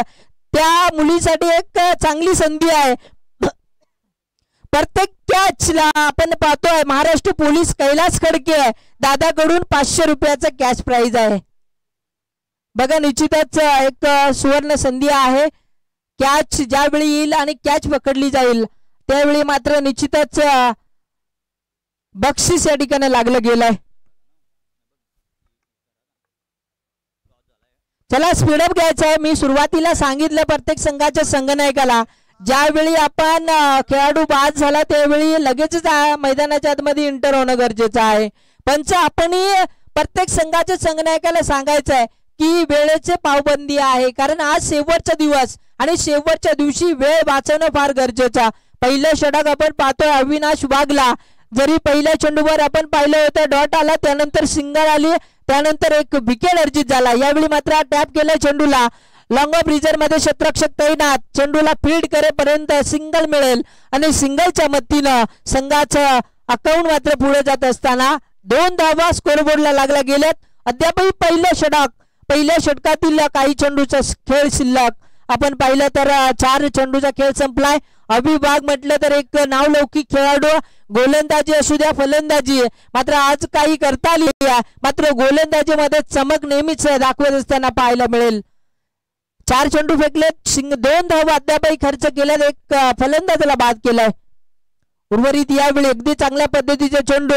त्या मुलीसाठी एक चांगली संधी आहे. प्रत्येक कॅचला आपण पाहतोय महाराष्ट्र पोलीस कैलास खडके दादाकडून 500 रुपयाचा कॅश प्राइज आहे. बघा निश्चितच एक सुवर्ण संधी आहे. कॅच ज्यावेळी येईल आणि कॅच पकडली जाईल त्यावेळी मात्र निश्चितच बक्षीस या ठिकाणी लागलं गेलंय. चला स्पीडअप घ्यायचं आहे. मी सुरुवातीला सांगितलं प्रत्येक संघाच्या संघनायकाला ज्यावेळी आपण खेळाडू बाद झाला त्यावेळी लगेचच मैदानाच्या आतमध्ये इंटर होणं गरजेचं आहे. पंच आपणही प्रत्येक संघाच्या संघनायकाला सांगायचं आहे की वेळेचे पावबंदी आहे, कारण आज शेवटचा दिवस आणि शेवटच्या दिवशी वेळ वाचवणं फार गरजेचं. पहिलं षटक आपण पाहतोय अविनाश वाघला, जरी पहिल्या चेंडूवर आपण पाहिलं होतं डॉट आला त्यानंतर सिंगल आली त्यानंतर एक विकेट अर्जित झाला. यावेळी मात्र टॅप केल्या चेंडूला लॉंग ऑफ रिझर्व मध्ये क्षेत्ररक्षक तैनात, चेंडूला फील्ड करेपर्यंत सिंगल मिळेल आणि सिंगलच्या मदतीनं संघाचं अकाउंट मात्र पुढे जात असताना 2 धावा स्कोरबोर्डला लागल्या गेल्यात. अद्यापही पहिल्या षटकातील काही चेंडूचा खेळ शिल्लक आपण पाहिलं तर 4 चेंडूचा खेळ संपलाय. अभिभाग म्हटलं तर एक नावलौकिक खेळाडू, गोलंदाजी असू द्या फलंदाजी मात्र आज काही करता आली मात्र गोलंदाजी मध्ये चमक नेहमीच दाखवत असताना पाहायला मिळेल. 4 चेंडू फेकलेत, 2 धावा अद्यापही खर्च केल्यात, एक फलंदाजाला बाद केलाय. उर्वरित यावेळी अगदी चांगल्या पद्धतीचे चेंडू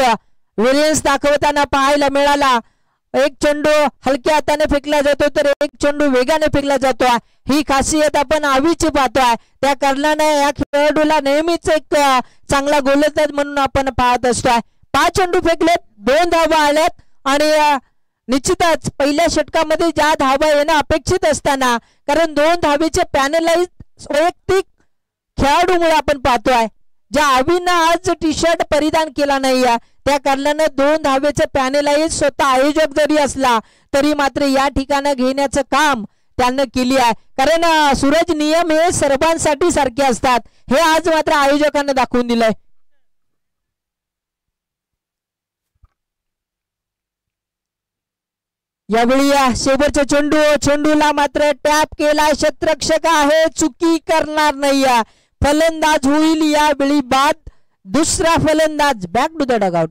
व्हेरियन्स दाखवताना पाहायला मिळाला. एक चेंडू हलक्या हाताने फेकला जातो तर एक चेंडू वेगाने फेकला जातो. ही खासियत आपण आवीची पाहतोय. त्या कारणाने या खेळाडूला नेहमीच एक चांगला गोलंदाज म्हणून आपण पाहत असतोय. 5 चेंडू फेकलेत, 2 धावा आल्यात आणि निश्चितच पहिल्या षटकामध्ये ज्या धावा येणं अपेक्षित असताना, कारण 2 धावेचे पॅनलाइज वैयक्तिक खेळाडूमुळे आपण पाहतोय. ज्या आवीनं आज टी शर्ट परिधान केला नाही त्या कारणाने 2 धावेचे पॅनलाइज स्वतः आयोजक जरी असला तरी मात्र या ठिकाणी घेण्याचं काम त्यानं केली आहे. कारण सूरज नियम हे सर्वांसाठी सारखे असतात हे आज मात्र आयोजकांना दाखवून दिलंय. यावेळी शेवटचा चेंडूला मात्र टॅप केला. क्षेत्ररक्षक आहे, चुकी करणार नाही. फलंदाज होईल यावेळी बाद. दुसरा फलंदाज बॅक टू द डगआउट.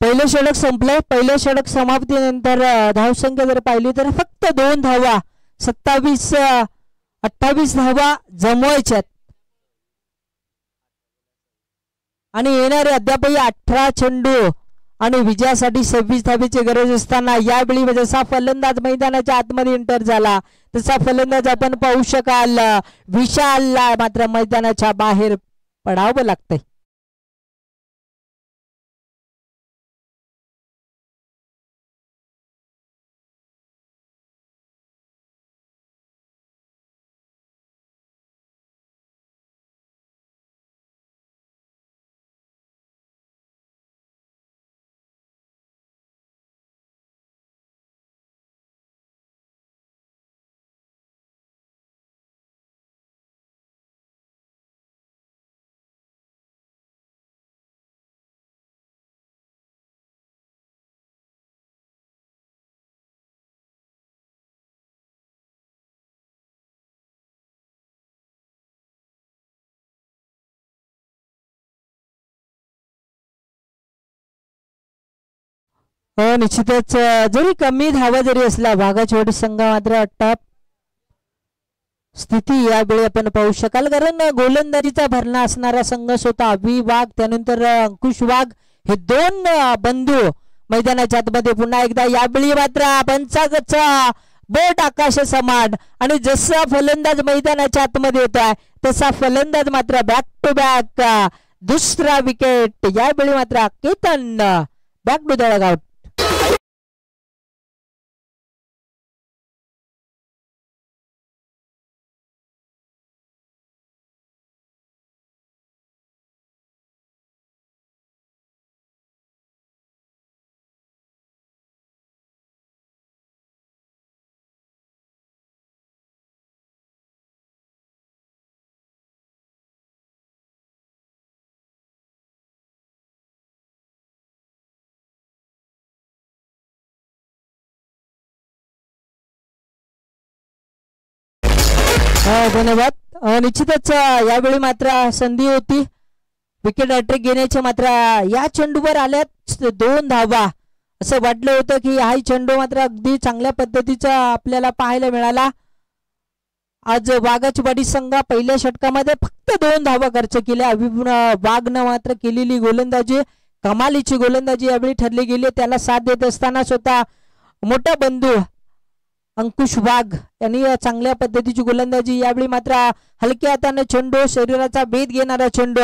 पहिलं षटक संपलंय. पहिल्या षटक समाप्तीनंतर धावसंख्या जर पाहिली तर फक्त 2 धावा, 27-28 धावा जमवायच्यात आणि येणारे अद्यापही 18 चेंडू आणि विजयासाठी 26 धावेची गरज असताना यावेळी जसा फलंदाज मैदानाच्या आतमध्ये एंटर झाला तसा फलंदाज आपण पाहू शकाल विशालला मात्र मैदानाच्या बाहेर पडावं लागतंय. निश्चितच जरी कमी धावा जरी असला वाघाचवाडी संघ मात्र टॉप स्थिती यावेळी आपण पाहू शकाल. कारण गोलंदाजीचा भरणा असणारा संघ स्वतः अभि वाघ त्यानंतर अंकुश वाघ हे 2 बंधू मैदानाच्या आतमध्ये पुन्हा एकदा. यावेळी मात्र पंचागतचा बोट आकाश समान आणि जसा फलंदाज मैदानाच्या आतमध्ये येतोय तसा फलंदाज मात्र बॅक टू बॅक दुसरा विकेट. यावेळी मात्र Ketan back to the dugout. धन्यवाद. निश्चितच यावेळी मात्र संधी होती विकेट हॅट्रिक घेण्याची, मात्र या चेंडूवर आल्यात 2 धावा. असं वाटलं होतं की हा चेंडू मात्र अगदी चांगल्या पद्धतीचा आपल्याला पाहायला मिळाला. आज वाघाचवाडी संघ पहिल्या षटकामध्ये फक्त 2 धावा खर्च केल्या. वाघनं मात्र केलेली गोलंदाजी कमालीची गोलंदाजी यावेळी ठरली गेली. त्याला साथ देत असताना स्वतः मोठा बंधू अंकुश वाघ यांनी चांगल्या पद्धतीची गोलंदाजी. यावेळी मात्र हलक्या हाताने चेंडू, शरीराचा भेद घेणारा चेंडू,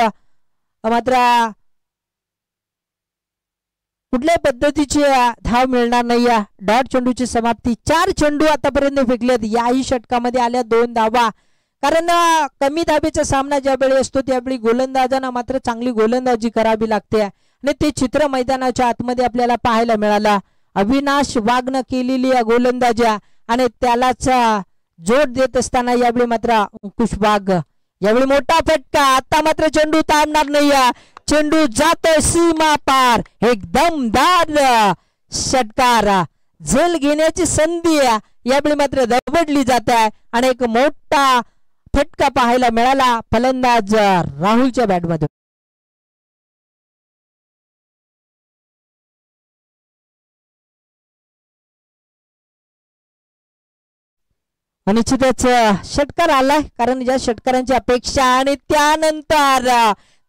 मात्र कुठल्याही पद्धतीची धाव मिळणार नाही. डॉट चेंडूची समाप्ती. 4 चेंडू आतापर्यंत फेकलेत. याही षटकामध्ये आल्या 2 धावा. कारण कमी धाबेचा सामना ज्यावेळी असतो त्यावेळी गोलंदाजांना मात्र चांगली गोलंदाजी करावी लागते आणि ते चित्र मैदानाच्या आतमध्ये आपल्याला पाहायला मिळाला. अविनाश वाघनं केलेली गोलंदाजी आणि त्यालाच जोड देत असताना यावेळी मात्र अंकुश वाघ. यावेळी मोठा फटका. आता मात्र चेंडू थांबणार नाही. चेंडू जातोय सीमा पार. एक दमदार षटकार. झेल घेण्याची संधी यावेळी मात्र दबडली जात आहे आणि एक मोठा फटका पाहायला मिळाला फलंदाज राहुलच्या बॅटमधून. निश्चितच षटकार आलाय, कारण ज्या षटकारांची अपेक्षा आणि त्यानंतर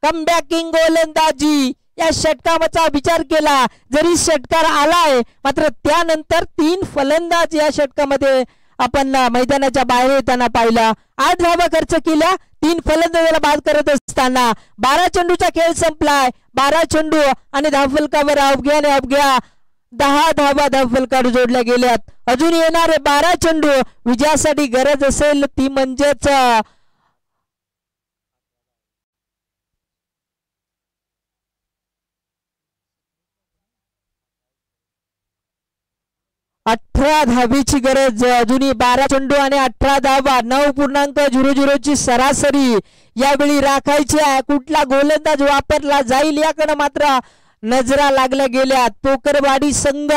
कमबॅकिंग गोलंदाजी. या षटकाचा विचार केला जरी षटकार आलाय, मात्र त्यानंतर 3 फलंदाज या षटकामध्ये आपण मैदानाच्या बाहेर येताना पाहिला. 8 धावा खर्च केल्या 3 फलंदाजाला बाद करत असताना. 12 चेंडूचा खेळ संपलाय. 12 चेंडू आणि धावफलकावर अवघ्या 10 धावा धावफलकावर जोडल्या गेल्यात. अजून येणारे 12 चेंडू विजयासाठी गरज असेल ती म्हणजेच 18 धाबीची गरज. अजूनही 12 चेंडू आणि 18 धावा. 9.00 ची सरासरी यावेळी राखायची आहे. कुठला गोलंदाज वापरला जाईल याकडे मात्र नजरा लागल्या गेल्यात. पोकरवाडी संघ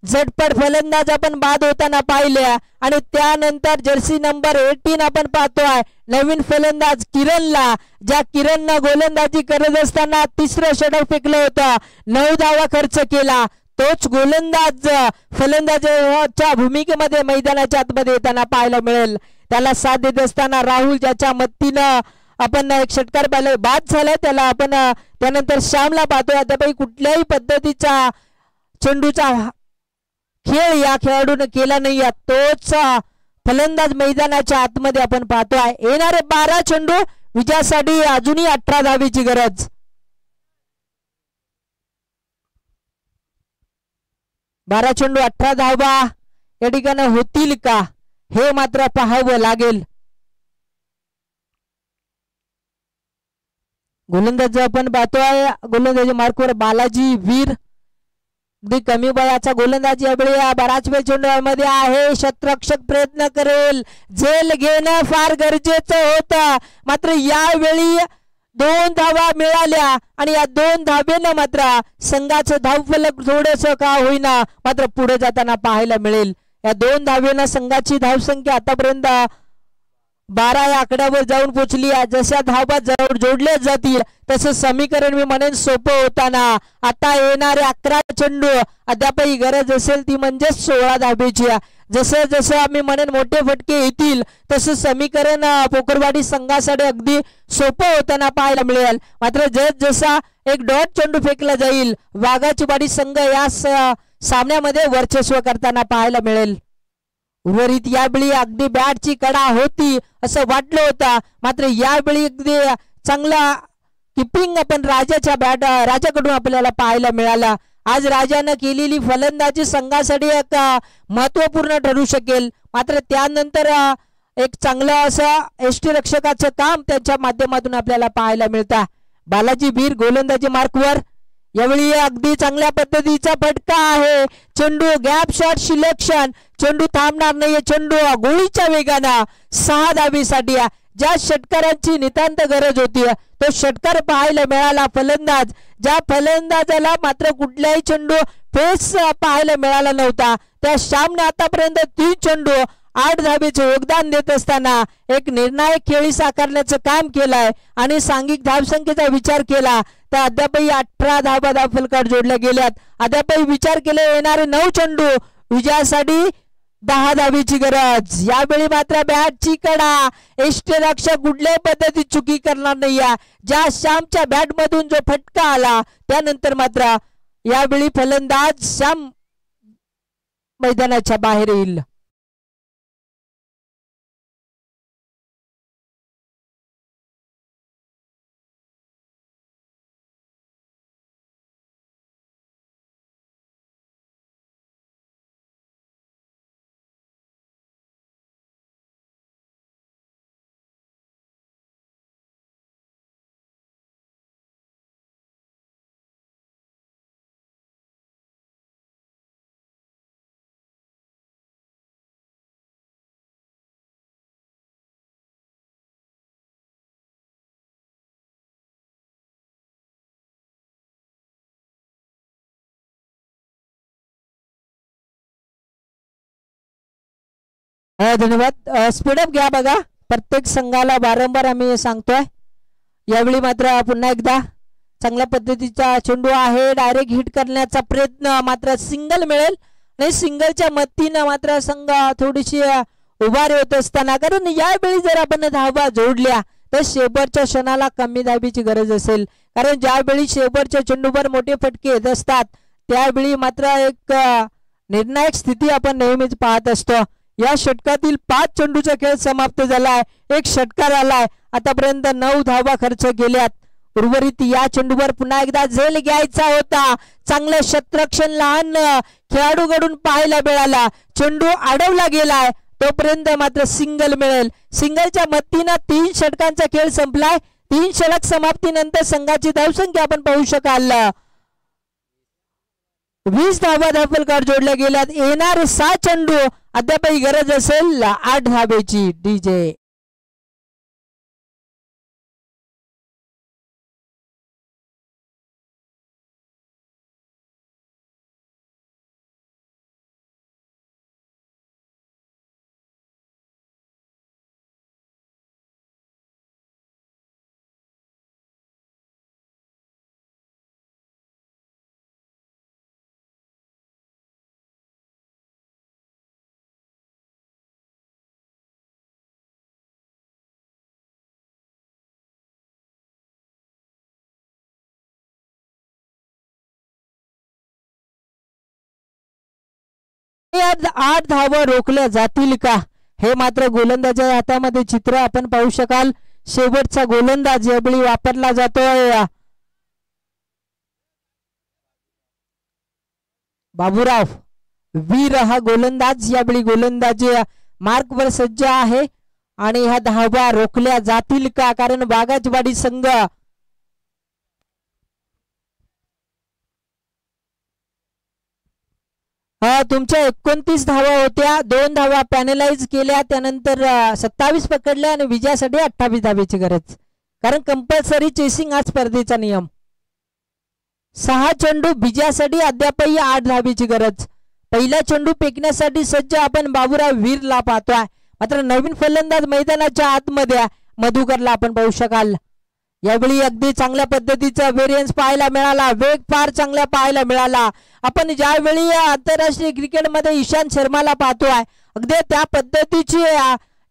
झटपट फलंदाज आपण बाद होताना पाहिल्या आणि त्यानंतर जर्सी नंबर 18 आपण पाहतोय नवीन फलंदाज किरणला. ज्या किरणनं गोलंदाजी करत असताना 3रं षटक फेकलं होतं. 9 धावा खर्च केला. तोच गोलंदाज फलंदाजाच्या भूमिकेमध्ये मैदानाच्या आतमध्ये येताना पाहायला मिळेल. त्याला साथ देत असताना राहुल, ज्याच्या मदतीनं आपण एक षटकार बाद झालाय, त्याला आपण त्यानंतर श्यामला पाहतोय. त्यापैकी कुठल्याही पद्धतीचा चेंडूचा खेळ या खेळाडूने केला नाही. तोच फलंदाज मैदानाच्या आतमध्ये आपण पाहतोय. येणारे 12 चेंडू विजयासाठी अजूनही 18 धावेची गरज. 12 चेंडू 18 धावा या ठिकाणी होतील का हे मात्र पाहावं लागेल. गोलंदाज आपण पाहतोय गोलंदाजी मार्कवर बालाजी वीर. अगदी कमी वयाचा गोलंदाज यावेळी बराच वेळ चेंडूमध्ये आहे. शतरक्षक प्रयत्न करेल. झेल घेणं फार गरजेचं होतं, मात्र यावेळी 2 धावा मिळाल्या आणि या 2 धावेनं मात्र संघाचं धावफलक थोडंसं का होईना मात्र पुढे जाताना पाहायला मिळेल. या 2 धावेनं संघाची धावसंख्या आतापर्यंत 12 या आकड्यावर जाऊन पोहोचली आहे. जशा धावा जोडल्या जातील तसं समीकरण मी म्हणेन सोपं होताना. आता येणारे 11 चेंडू अद्यापही गरज असेल ती म्हणजे 16 धावेची. जसं जसं आम्ही म्हणेन मोठे फटके येतील तसं समीकरण पोकरवाडी संघासाठी अगदी सोपं होताना पाहायला मिळेल. मात्र जसा एक डॉट चेंडू फेकला जाईल वाघाची वाडी संघ या सामन्यामध्ये वर्चस्व करताना पाहायला मिळेल. उर्वरित यावेळी अगदी बॅटची कडा होती असं वाटलं होतं, मात्र यावेळी अगदी चांगला किपिंग आपण राजाकडून आपल्याला पाहायला मिळाला. आज राजानं केलेली फलंदाजी संघासाठी एक महत्वपूर्ण ठरू शकेल. मात्र त्यानंतर एक चांगलं असं यष्टीरक्षकाचं काम त्यांच्या माध्यमातून आपल्याला पाहायला मिळतं. बालाजी वीर गोलंदाजी मार्कवर. यावेळी अगदी चांगल्या पद्धतीचा फटका आहे. चेंडू गॅप शॉट सिलेक्शन. चेंडू थांबणार नाहीये. चेंडू गोळीच्या वेगानं 6 धावेसाठी ज्या षटकारांची नितांत गरज होती तो षटकार पाहायला मिळाला. फलंदाज ज्या फलंदाजाला मात्र कुठल्याही चेंडू फेस पाहायला मिळाला नव्हता त्या श्यामने आतापर्यंत 3 चेंडू 8 धावेचे योगदान देत असताना एक निर्णायक खेळी साकारण्याचं काम केलंय आणि सांघिक धावसंख्येचा विचार केला तर अद्यापही 18 धावा धावफलकावर जोडल्या गेल्यात. अद्यापही विचार केले येणारे 9 चेंडू विजयासाठी 10 धावेची गरज. यावेळी मात्र बॅटची कडा. यष्टीरक्षक कुठल्याही पद्धतीत चुकी करणार नाही. ज्या श्यामच्या बॅटमधून जो फटका आला त्यानंतर मात्र यावेळी फलंदाज श्याम मैदानाच्या बाहेर येईल. धन्यवाद. स्पीडअप घ्या बघा. प्रत्येक संघाला वारंवार आम्ही सांगतोय. यावेळी मात्र पुन्हा एकदा चांगल्या पद्धतीचा चेंडू आहे. डायरेक्ट हिट करण्याचा प्रयत्न, मात्र सिंगल मिळेल नाही. सिंगलच्या मदतीनं मात्र संघ थोडीशी उभारी होत असताना, कारण यावेळी जर आपण धावा जोडल्या तर शेवटच्या क्षणाला कमी धाबीची गरज असेल. कारण ज्यावेळी शेवटच्या चेंडूवर मोठे फटके येत असतात त्यावेळी मात्र एक निर्णायक स्थिती आपण नेहमीच पाहत असतो. या षटकातील 5 चेंडूचा खेळ समाप्त झालाय. एक षटकार आलाय. आतापर्यंत 9 धावा खर्च केल्यात. उर्वरित या चेंडूवर पुन्हा एकदा झेल घ्यायचा होता. चांगलं क्षेत्ररक्षण लहान खेळाडूकडून पाहायला मिळाला. चेंडू अडवला गेलाय. तोपर्यंत मात्र सिंगल मिळेल. सिंगलच्या मदतीनं 3 षटकांचा खेळ संपलाय. 3 षटक समाप्तीनंतर संघाची धावसंख्या आपण पाहू शकाल. 20 धावा धावफलकावर जोडल्या गेल्यात. येणारे 6 चेंडू अद्यापही गरज असेल 8 धावेची. डीजे यात 8 धावा रोखल्या जातील का, हे मात्र गोलंदाजाच्या हातामध्ये चित्र आपण पाहू शकाल. शेवटचा गोलंदाज यावेळी वापरला जातोय बाबूराव वीर. हा गोलंदाज यावेळी गोलंदाजी मार्कवर सज्ज आहे. आणि ह्या धावा रोखल्या जातील का, कारण बागाजवाडी संघ तुमच्या 29 धावा होत्या. 2 धावा पॅनलाइज केल्या. त्यानंतर 27 पकडल्या आणि विजयासाठी 28 धावेची गरज. कारण कंपल्सरी चेसिंग हा स्पर्धेचा नियम. 6 चेंडू विजयासाठी अद्यापही 8 धावेची गरज. पहिला चेंडू फेकण्यासाठी सज्ज आपण बाबूराव वीरला पाहतोय. मात्र नवीन फलंदाज मैदानाच्या आतमध्ये मधुकरला आपण पाहू शकाल. यावेळी अगदी चांगल्या पद्धतीचा व्हेरियन्स पाहायला मिळाला. वेग फार चांगला पाहायला मिळाला. आपण ज्यावेळी आंतरराष्ट्रीय क्रिकेटमध्ये ईशांत शर्माला पाहतोय अगदी त्या पद्धतीची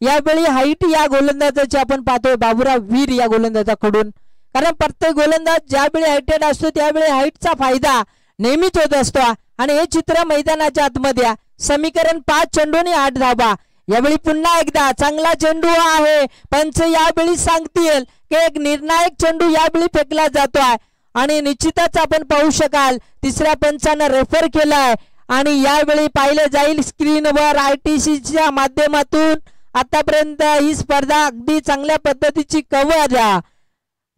यावेळी हाईट या गोलंदाजाची आपण पाहतोय बाबूराव वीर या गोलंदाजाकडून. कारण प्रत्येक गोलंदाज ज्यावेळी हायटेड असतो त्यावेळी हाईटचा फायदा नेहमीच होत असतो. आणि हे चित्र मैदानाच्या आतमध्ये समीकरण 5 चेंडू आणि 8 धावा. यावेळी पुन्हा एकदा चांगला चेंडू आहे. पंच यावेळी सांगतील की एक निर्णायक चेंडू यावेळी फेकला जातोय. आणि निश्चितच आपण पाहू शकाल तिसऱ्या पंचानं रेफर केलाय. आणि यावेळी पाहिले जाईल स्क्रीनवर ITCच्या माध्यमातून आतापर्यंत ही स्पर्धा अगदी चांगल्या पद्धतीची कव्हर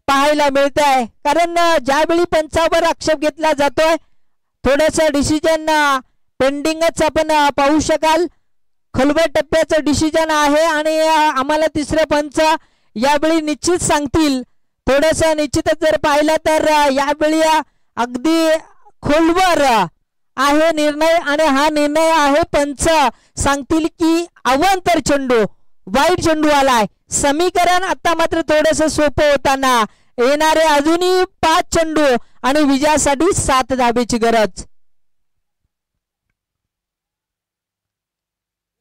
पाहायला मिळत आहे. कारण ज्यावेळी पंचावर आक्षेप घेतला जातोय थोडंसं डिसिजन पेंडिंगच आपण पाहू शकाल. खोलवर टप्प्याचं डिसिजन आहे आणि आम्हाला तिसरे पंच यावेळी निश्चित सांगतील. थोडंसं निश्चितच जर पाहिलं तर यावेळी अगदी खोलवर आहे निर्णय. आणि हा निर्णय आहे पंच सांगतील की अवांतर चेंडू वाईट चेंडू आलाय. समीकरण आता मात्र थोडंसं सोपं होताना येणारे अजूनही 5 चेंडू आणि विजयासाठी 7 धावेची गरज.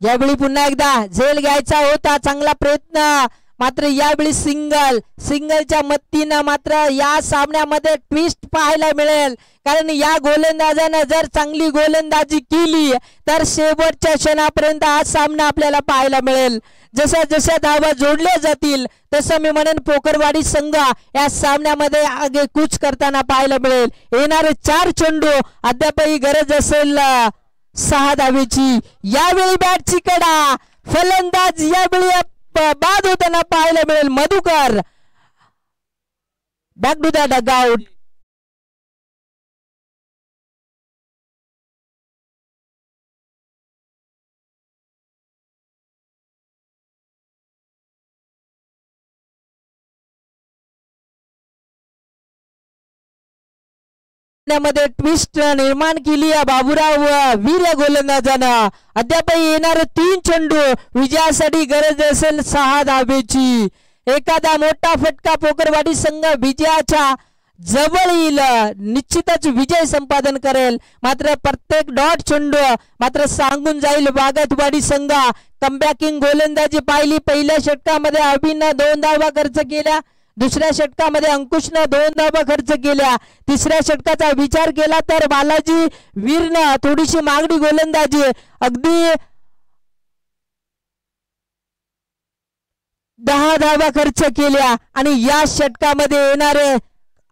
यावेळी पुन्हा एकदा झेल घ्यायचा होता. चांगला प्रयत्न, मात्र यावेळी सिंगलच्या मदतीनं मात्र या सामन्यामध्ये ट्विस्ट पाहायला मिळेल. कारण या गोलंदाजानं जर चांगली गोलंदाजी केली तर शेवटच्या क्षणापर्यंत हा सामना आपल्याला पाहायला मिळेल. जशा जशा धावा जोडल्या जातील तसं मी म्हणेन पोकरवाडी संघ या सामन्यामध्ये आगेकूच करताना पाहायला मिळेल. येणारे 4 चेंडू अद्यापही गरज असेल 6 धावेची. यावेळी बॅटची कडा, फलंदाज यावेळी बाद होताना पाहायला मिळेल. Madhukar back to the dugout. मध्ये ट्विस्ट निर्माण केली आहे बाबूराव वीर या गोलंदाजानं. अद्याप येणारे 3 चेंडू विजयासाठी गरज असेल 6 धावेची. एखादा मोठा फटका पोकरवाडी संघ विजयाच्या जवळ येईल, निश्चितच विजय संपादन करेल. मात्र प्रत्येक डॉट चेंडू मात्र सांगून जाईल बागतवाडी संघ. कमबॅकिंग गोलंदाजी पाहिली. पहिल्या षटकामध्ये अभिनं 2 धावा खर्च केल्या, दुसऱ्या षटकामध्ये अंकुशनं 2 धावा खर्च केल्या. तिसऱ्या षटकाचा विचार केला तर बालाजी वीरनं थोडीशी मागणी गोलंदाजी अगदी 10 धावा खर्च केल्या. आणि या षटकामध्ये येणारे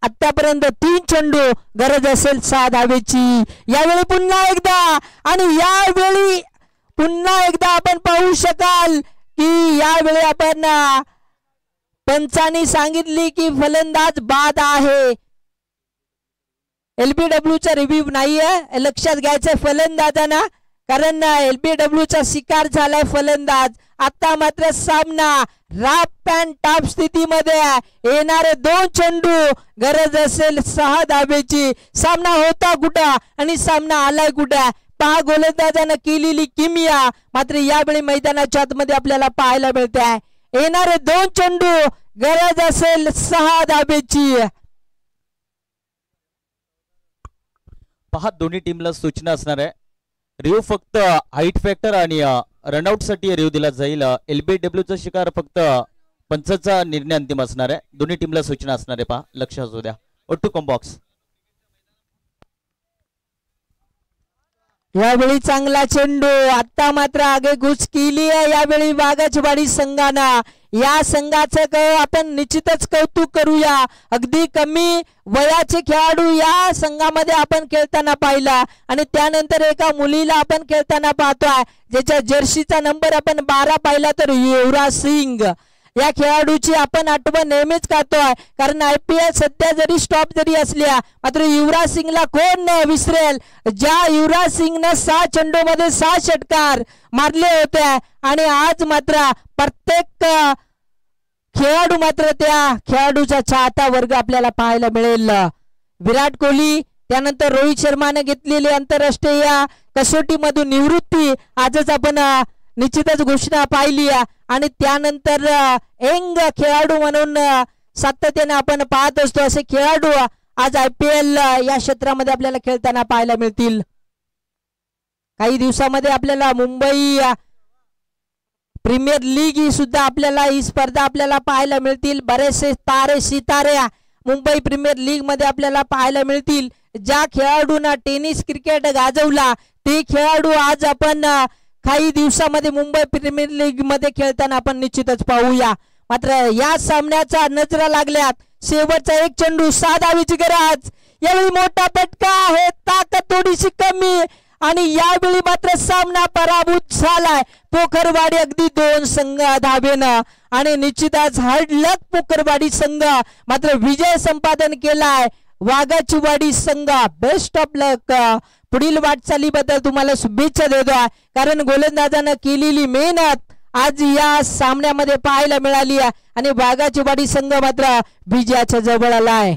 आतापर्यंत 3 चेंडू गरज असेल 6 धावेची. यावेळी पुन्हा एकदा आणि यावेळी पुन्हा एकदा आपण पाहू शकाल की यावेळी आपण पंचांनी सांगितली की फलंदाज बाद आहे. LBW चा रिव्ह्यू नाहीये, लक्षात घ्यायचंय फलंदाजांना, कारण LBW चा शिकार झालाय फलंदाज. आता मात्र सामना राफ अँड टाप स्थितीमध्ये येणारे 2 चेंडू गरज असेल 6 धावेची. सामना होता कुठं आणि सामना आलाय कुठं पहा. गोलंदाजानं केलेली किमिया मात्र यावेळी मैदानाच्या आतमध्ये आपल्याला पाहायला मिळते. येणारे 2 चेंडू गरज असेल 6 धावेची. पहा दोन्ही टीमला सूचना असणार आहे. रिव्ह्यू फक्त हाईट फॅक्टर आणि रनआउट साठी रिव्ह्यू दिला जाईल. LBW चा शिकार फक्त पंचाचा निर्णय अंतिम असणार आहे. दोन्ही टीमला सूचना असणार आहे, पहा लक्ष असू द्या. ओटू कॉम्बॉक्स यावेळी चांगला चेंडू. आता मात्र आगेकूच केली आहे यावेळी बागचवाडी संघानं. या संघाचं आपण निश्चितच कौतुक करूया. अगदी कमी वयाचे खेळाडू या संघामध्ये आपण खेळताना पाहिला आणि त्यानंतर एका मुलीला आपण खेळताना पाहतोय ज्याच्या जर्सीचा नंबर आपण 12 पाहिला तर युवराज सिंग. या खेळाडूची आपण आठवण नेहमीच काढतोय, कारण IPL सध्या जरी स्टॉप जरी असल्या मात्र युवराज सिंगला कोण विसरेल. ज्या युवराज सिंगने 6 चेंडूमध्ये 6 षटकार मारले होते आणि आज मात्र प्रत्येक खेळाडू मात्र त्या खेळाडूचा चाहता वर्ग आपल्याला पाहायला मिळेल. विराट कोहली त्यानंतर रोहित शर्माने घेतलेली आंतरराष्ट्रीय कसोटी मधून निवृत्ती आजच आपण निश्चितच घोषणा पाहिली आणि त्यानंतर यंग खेळाडू म्हणून सातत्याने आपण पाहत असतो असे खेळाडू आज IPL या क्षेत्रामध्ये आपल्याला खेळताना पाहायला मिळतील. काही दिवसामध्ये आपल्याला मुंबई प्रीमियर लीग ही सुद्धा आपल्याला ही स्पर्धा आपल्याला पाहायला मिळतील. बरेचसे तारे सितारे मुंबई प्रीमियर लीग मध्ये आपल्याला पाहायला मिळतील. ज्या खेळाडूंना टेनिस क्रिकेट गाजवला ते खेळाडू आज आपण काही दिवसामध्ये मुंबई प्रीमियर लीग मध्ये खेळताना आपण निश्चितच पाहूया. मात्र या सामन्याचा नजरा लागल्यात. शेवटचा 1 चेंडू 6 धावेची गरज. यावेळी मोठा फटका आहे, ताकद थोडीशी कमी आणि यावेळी मात्र सामना पराभूत झालाय. पोखरवाडी अगदी 2 धावेनं आणि निश्चितच हार्ड लक पोखरवाडी संघ मात्र विजय संपादन केलाय. वाघाचीवाडी संघ बेस्ट ऑफ लक. पुढील वाटचालीबद्दल तुम्हाला शुभेच्छा देतो, कारण गोलंदाजानं केलेली मेहनत आज या सामन्यामध्ये पाहायला मिळाली आणि वाघाचीवाडी संघ मात्र विजयाच्या जवळ आलाय.